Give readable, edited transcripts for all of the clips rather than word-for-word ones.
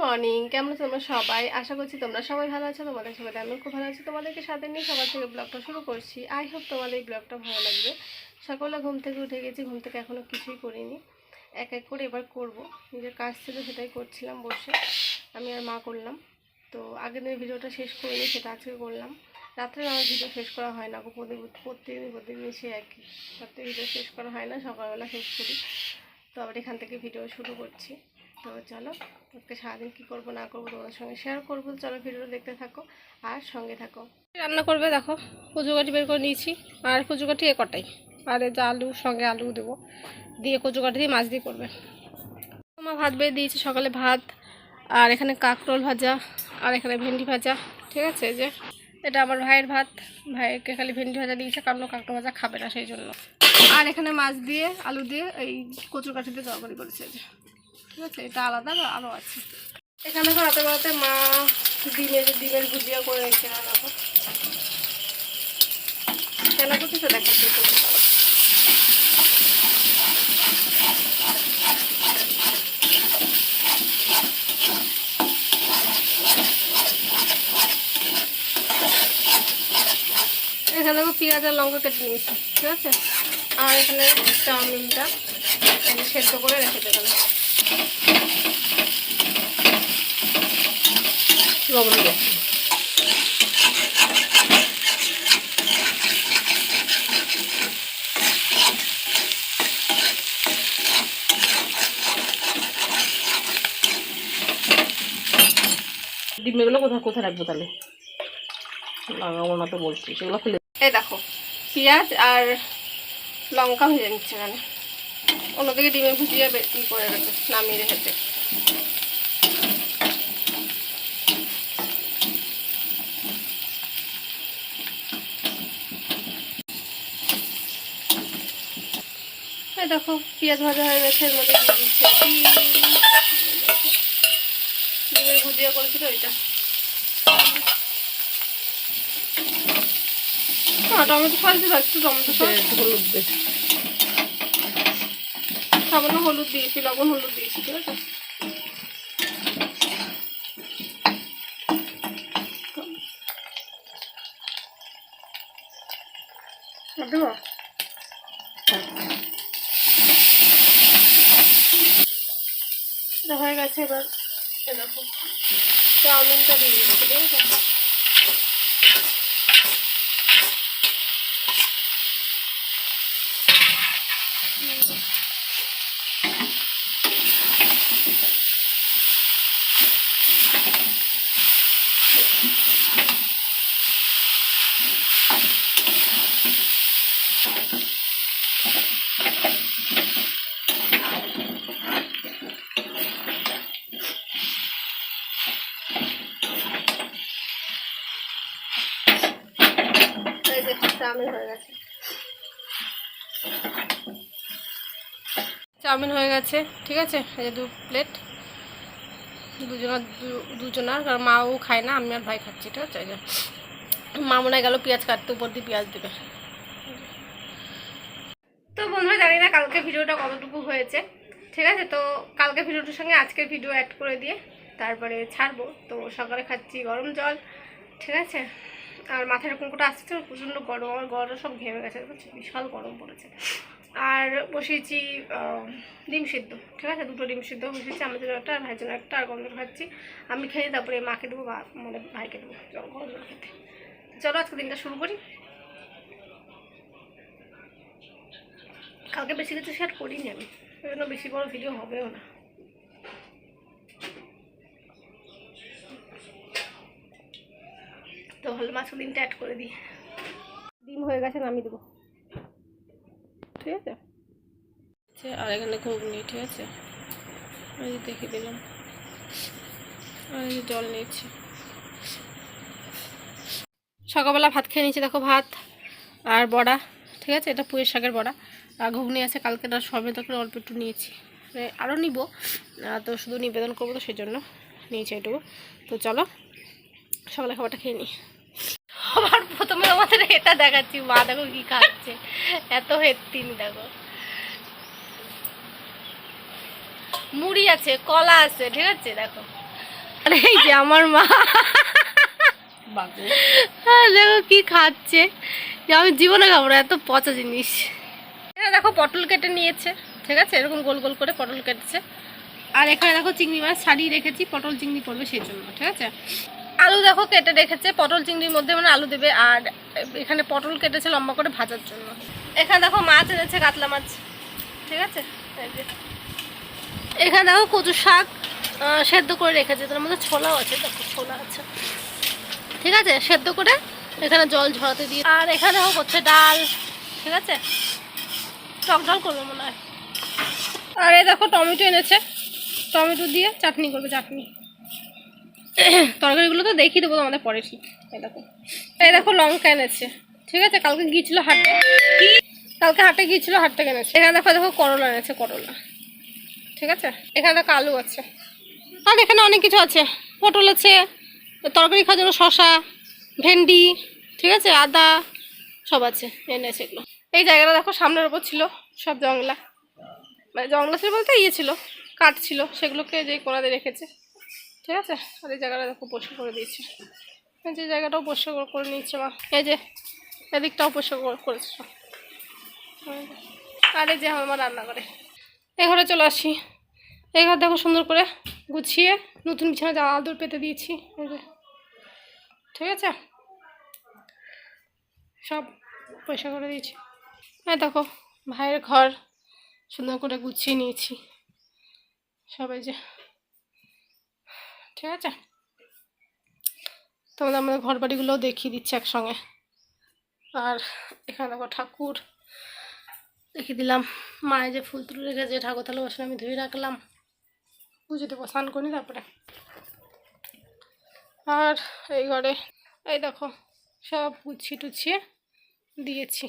Morning, কেমন আছো তোমরা সবাই? আশা করছি তোমরা সবাই ভালো আছো। তোমাদের সবাই আমি খুব ভালো আছি। তোমাদেরকে সাথে নিয়ে সকাল থেকে ব্লগটা শুরু করছি। আই হোপ তোমাদের এই ব্লগটা ভালো লাগবে। সকালে ঘুম থেকে উঠে গেছি, ঘুম থেকে এখনও কিছুই করিনি, এক এক করে এবার করব। নিজের কাজ ছিল সেটাই করছিলাম বসে, আমি আর মা করলাম। তো আগের দিনের ভিডিওটা শেষ করিনি, সেটা আজকে করলাম। রাত্রে আমার ভিডিও শেষ করা হয় না, প্রতিদিন সে একই, রাত্রে ভিডিও শেষ করা হয় না, সকালবেলা শেষ করি। তো আবার এখান থেকে ভিডিও শুরু করছি। তো চলো, আজকে সারাদিন কী করবো না করবো তোমাদের সঙ্গে শেয়ার করবো। চলো ভিডিওটা দেখতে থাকো আর সঙ্গে থাকো। রান্না করবে দেখো, কচুকাটি বের করে নিয়েছি, আর কচুকাটি কটাই, আর এই যে আলু, সঙ্গে আলু দেবো, দিয়ে কচুকাটি দিয়ে মাছ দিয়ে করবে। মা ভাত বেড়ে দিয়েছি, সকালে ভাত, আর এখানে কাঁকরোল ভাজা, আর এখানে ভেন্ডি ভাজা। ঠিক আছে, যে এটা আমার ভাইয়ের ভাত, ভাইকে খালি ভেন্ডি ভাজা দিয়েছে, কারণ কাঁকরোল ভাজা খাবে না সেই জন্য। আর এখানে মাছ দিয়ে আলু দিয়ে এই কচুকাঠি দিয়ে তরকারি করেছে। যে ঠিক আছে, এটা আলাদা আরও আছে। এখানে দেখো রাতে বেলাতে মা ডিমের ভুজিয়া করে রেখে না, দেখো কেন করতেছে দেখাচ্ছি। এখানে দেখো পেঁয়াজ আর লঙ্কা কেটে নিয়েছি, ঠিক আছে। আর এখানে চাউমিনটা সেদ্ধ করে রেখে দেবেন, লবণ দিয়ে। ডিমগুলো কোথায় কোথায় রাখবো তাহলে? লাগাবো না তো বলছি, সেগুলো খুলে। এই দেখো পেঁয়াজ আর লঙ্কা ভেজে নিচ্ছে, এখানে অন্যদিকে ডিমের ভুজিয়া করে রেখে নামিয়ে রেখেছে। এই দেখো পেঁয়াজ ভাজা হয়ে গেছে, এর মধ্যে দিয়ে দিচ্ছে ডিমের ভুজিয়া করেছিল এটা। টমেটো ফলছে, একটু টমেটো সস, হলুদ দে, সামান্য হলুদ দিয়েছি, লবণ হলুদ দিয়েছি, ঠিক আছে। এটা হয়ে গেছে, এবার দেখো চাউমিনটা দিয়ে দিচ্ছি, ঠিক আছে। চাউমিন হয়ে গেছে, চাউমিন হয়ে গেছে, ঠিক আছে। এই যে 2 প্লেট, দুজনার, কারণ মাও খায় না, আমি আর ভাই খাচ্ছি, ঠিক আছে। মা মনে হয় গেল পেঁয়াজ কাটতে, উপর দিয়ে পেঁয়াজ দেবে। তো বন্ধুরা, জানি না কালকে ভিডিওটা কতটুকু হয়েছে, ঠিক আছে। তো কালকে ভিডিওটার সঙ্গে আজকের ভিডিও অ্যাড করে দিয়ে তারপরে ছাড়বো। তো সকালে খাচ্ছি গরম জল, ঠিক আছে। আর মাথায় এরকম করে আসছে, প্রচণ্ড গরম, আমার গরমটা সব ঘেমে গেছে, বিশাল গরম পড়েছে। আর বসিয়েছি ডিম সিদ্ধ, ঠিক আছে, 2টো ডিম সিদ্ধ বসিয়েছি, আমার জন্য একটা আর ভাইয়ের জন্য একটা। আর গরম জল খাচ্ছি, আমি খেয়ে তারপরে মাকে দেবো বা মানে ভাইকে দেবো গরম জল খেতে। চলো আজকে দিনটা শুরু করি। কালকে বেশি কিছু শেয়ার করিনি আমি, ওই জন্য বেশি বড় ভিডিও হবেও না। তো ভালো মাছও ডিমটা অ্যাড করে দিই। ডিম হয়ে গেছে, নামিয়ে দেবো, ঠিক আছে। আর এখানে ঘুগনি, ঠিক আছে, এই দেখে দিলাম। আর এই জল নিচ্ছি। সকালবেলা ভাত খেয়ে নিচ্ছি, দেখো ভাত আর বড়া, ঠিক আছে। এটা পুঁইয়ের শাকের বড়া, আর ঘুগনি আছে কালকে, তার সমেত করে অল্প একটু নিয়েছি, আরও নিব। তো শুধু নিবেদন করবো, তো সেই জন্য নিয়েছি এটুকু। তো চলো সকালে খাবারটা খেয়ে নিই। আবার প্রথমে আমাদের এটা দেখাচ্ছি, মা দেখো কি খাচ্ছে, এত হেত্তিন। দেখো মুড়ি আছে, কলা আছে, ঠিক আছে। দেখো আর এই যে আমার মা বাবু দেখো কি খাচ্ছে, যে আমি জীবনে খাবো না এত পচা জিনিস। এখানে দেখো পটল কেটে নিয়েছে, ঠিক আছে, এরকম গোল গোল করে পটল কেটেছে। আর এখানে দেখো চিংড়ি মাছ ছাড়িয়ে রেখেছি, পটল চিংড়ি পড়বে সেই জন্য, ঠিক আছে। আলু দেখো কেটে রেখেছে, পটল চিংড়ির মধ্যে মানে আলু দেবে। আর এখানে পটল কেটেছে লম্বা করে ভাজার জন্য। এখানে দেখো মাছ এনেছে, কাতলা মাছ, ঠিক আছে। এই যে এখানে দেখো কচু শাক সেদ্ধ করে রেখেছে, তার মধ্যে ছোলাও আছে, দেখো ছোলা আছে, ঠিক আছে, সেদ্ধ করে এখানে জল ঝরাতে দিয়ে। আর এখানে হচ্ছে ডাল, ঠিক আছে, টক ডাল করবে মনে হয়। আর এই দেখো টমেটো এনেছে, টমেটো দিয়ে চাটনি করবে, চাটনি। তরকারিগুলো তো দেখিয়ে দেবো তোমাদের পরে, ঠিক। এই দেখো লঙ্কা এনেছে, ঠিক আছে, কালকে গিয়েছিল হাটে, কালকে হাটে গিয়েছিল, হাট থেকে এনেছে। এখানে দেখো দেখো করলা এনেছে, করলা, ঠিক আছে। এখানে দেখো আলু আছে, আর এখানে অনেক কিছু আছে, পটল আছে, তরকারি খাওয়ার জন্য শসা, ভেন্ডি, ঠিক আছে, আদা সব আছে, এনেছে এগুলো। এই জায়গাটা দেখো সামনের ওপর ছিল সব জংলা, মানে জংলা ছিল বলতে ইয়ে ছিল, কাঠ ছিল, সেগুলোকে যে কোনাতে রেখেছে, ঠিক আছে। আর এই জায়গাটা দেখো পরিষ্কার করে দিয়েছে, এই যে জায়গাটাও পরিষ্কার করে নিচ্ছে মা, এই যে এদিকটাও পরিষ্কার করেছে সব। আর এই যে আমার রান্না করে, এই ঘরে চলে আসি। এই ঘর দেখো সুন্দর করে গুছিয়ে নতুন বিছানা জামা আদর পেতে দিয়েছি, এই যে, ঠিক আছে, সব পরিষ্কার করে দিয়েছি। এই দেখো ভাইয়ের ঘর সুন্দর করে গুছিয়ে নিয়েছি সবাই, যে, ঠিক আছে। তোমাদের আমাদের ঘর বাড়িগুলোও দেখিয়ে দিচ্ছি একসঙ্গে। আর এখানে দেখো ঠাকুর দেখিয়ে দিলাম, মায়ের যে ফুল তুলে রেখেছে, ঠাকুর থালা বাসন আমি ধুয়ে রাখলাম, পুজো দেবো, স্নান করি তারপরে। আর এই ঘরে এই দেখো সব গুছিয়ে টুছিয়ে দিয়েছি,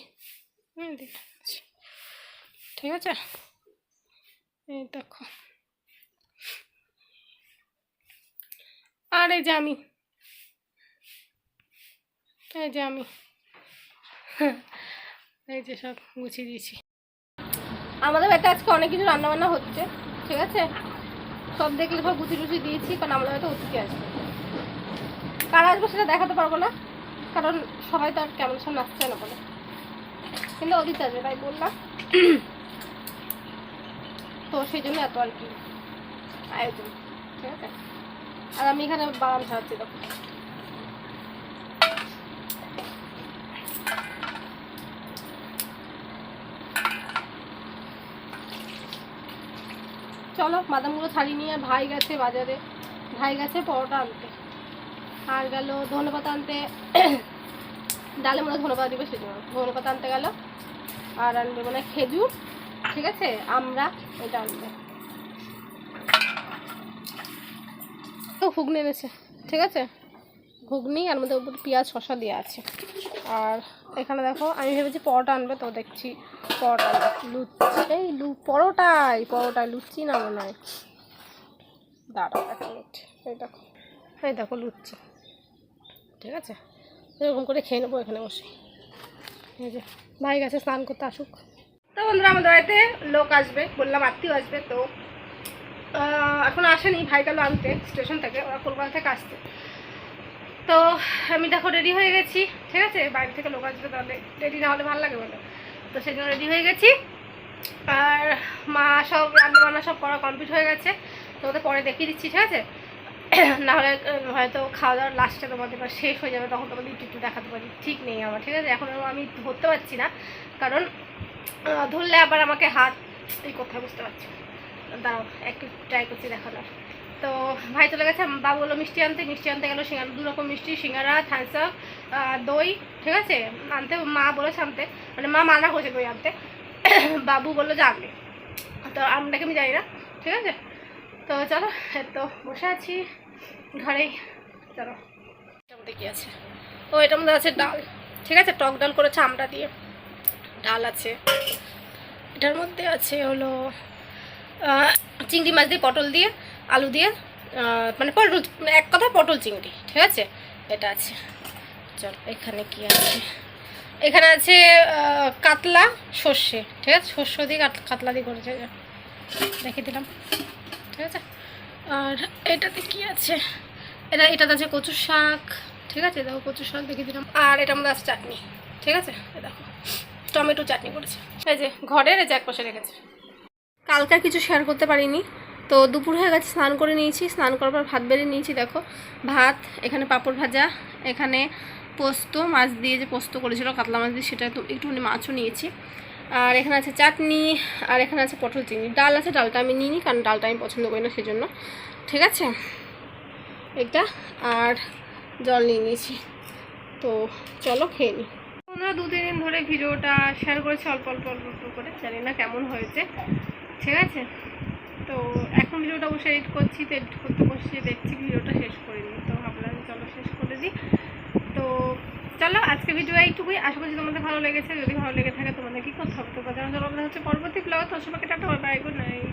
দিয়েছি, ঠিক আছে। এই দেখো, আর এই যে আমি, এই যে আমি, এই যে সব গুছিয়ে দিয়েছি। আমাদের বাড়িতে আজকে অনেক কিছু রান্নাবান্না হচ্ছে, ঠিক আছে, সব দেখলে সব গুছিয়ে টুছিয়ে দিয়েছি, কারণ আমাদের বাড়িতে অতিথি আসবে। কারা আসবে সেটা দেখাতে পারবো না, কারণ সবাই তো আর কেমন সব নাচছে না বলে, কিন্তু অতিথি আসবে তাই বললাম, তো সেই জন্য এত আর কি আয়োজন, ঠিক আছে। আর আমি এখানে বাগান সারাচ্ছি, দেখো চলো বাদামগুলো ছাড়িয়ে নিয়ে। ভাই গেছে বাজারে, ভাই গেছে পরোটা আনতে, আর গেল ধনেপাতা আনতে, ডালের মধ্যে ধনেপাতা দিবে সেজন্য ধনেপাতা আনতে গেল। আর আনবে মানে খেজুর, ঠিক আছে, আমরা এটা আনবে। তো ঘুগনি এনেছে, ঠিক আছে, ঘুগনি, আর মধ্যে উপর পেঁয়াজ শসা দেওয়া আছে। আর এখানে দেখো আমি ভেবেছি পরোটা আনবে, তো দেখছি পরোটা লুচি, এই পরোটাই লুচি না মনে হয়, দাঁড়াও এক মিনিট, এই দেখো, এই দেখো লুচি, ঠিক আছে, এরকম করে খেয়ে নেবো এখানে বসে। এই যে ভাই গেছে স্নান করতে, আসুক। তো বন্ধুরা আমাদের বাড়িতে লোক আসবে, বললাম আত্মীয় আসবে, তো এখন আসেনি, ভাই গেল আনতে স্টেশন থেকে, ওরা কলকাতা থেকে আসছে। তো আমি দেখো রেডি হয়ে গেছি, ঠিক আছে, বাইরে থেকে লোক আসবে, তাহলে রেডি না হলে ভালো লাগে বলে, তো সেই জন্য রেডি হয়ে গেছি। আর মা সব রান্নাবান্না সব করা কমপ্লিট হয়ে গেছে, তোমাদের পরে দেখিয়ে দিচ্ছি, ঠিক আছে। নাহলে হয়তো খাওয়া দাওয়ার লাস্টে তোমাদের শেষ হয়ে যাবে, তখন তোমাদের একটু দেখাতে পারি, ঠিক নেই আমার, ঠিক আছে। এখন আমি ধরতে পারছি না, কারণ ধরলে আবার আমাকে হাত এই কথা বুঝতে পারছি, দাঁড়াও একটু ট্রাই করছি দেখানোর। তো ভাই চলে গেছে, বাবু বললো মিষ্টি আনতে গেলো, সিঙ্গারা, 2 রকম মিষ্টি, সিঙ্গারা, থামস আপ, দই, ঠিক আছে, আনতে। মা বলেছে আনতে, মানে মা মানা করেছে দই আনতে, বাবু বললো যে আনবে, তো আমটাকে আমি জানি না, ঠিক আছে। তো চলো, তো বসে আছি ঘরেই, চলো। এটার মধ্যে কী আছে, ও এটার মধ্যে আছে ডাল, ঠিক আছে, টক ডাল করেছে আমড়া দিয়ে, ডাল আছে। এটার মধ্যে আছে হলো চিংড়ি মাছ দিয়ে, পটল দিয়ে, আলু দিয়ে, মানে পটল, এক কথায় পটল চিংড়ি, ঠিক আছে, এটা আছে। চল এখানে কি আছে, এখানে আছে কাতলা সর্ষে, ঠিক আছে, সর্ষে দিয়ে কাতলা দিয়ে করেছে, দেখিয়ে দিলাম, ঠিক আছে। আর এটাতে কি আছে, এটাতে আছে কচুর শাক, ঠিক আছে দেখো কচুর শাক দেখে দিলাম। আর এটার মধ্যে আছে চাটনি, ঠিক আছে দেখো টমেটো চাটনি করেছে, এই যে ঘরের এই যে এক পাশে রেখেছে। কালকে আর কিছু শেয়ার করতে পারিনি, তো দুপুর হয়ে গেছে, স্নান করে নিয়েছি, স্নান করার পর ভাত বেড়ে নিয়েছি। দেখো ভাত, এখানে পাঁপড় ভাজা, এখানে পোস্ত, মাছ দিয়ে যে পোস্ত করেছিল কাতলা মাছ দিয়ে, সেটা একটুখানি মাছও নিয়েছি। আর এখানে আছে চাটনি, আর এখানে আছে পটল চিংড়ি। ডাল আছে, ডালটা আমি নিইনি কারণ ডালটা আমি পছন্দ করি না সেজন্য, ঠিক আছে এটা। আর জল নিয়ে নিয়েছি, তো চলো খেয়ে নিই। আমরা 2-3 দিন ধরে ভিডিওটা শেয়ার করেছি অল্প অল্প অল্প অল্প করে, জানি না কেমন হয়েছে, ঠিক আছে। তো এখন ভিডিওটা বসে এডিট করছি, তো এডিট করতে বসে দেখছি ভিডিওটা শেষ করিনি, তো ভাবলাম চলো শেষ করে দিই। তো চলো আজকে ভিডিও এইটুকুই, আশা করছি তোমাদের ভালো লেগেছে। যদি ভালো লেগে থাকে তোমাদের কী করতে হবে, তো জানা চলো হচ্ছে পরবর্তী ব্লগ। তো সবাইকে টাটা, বাই, গুড নাইট।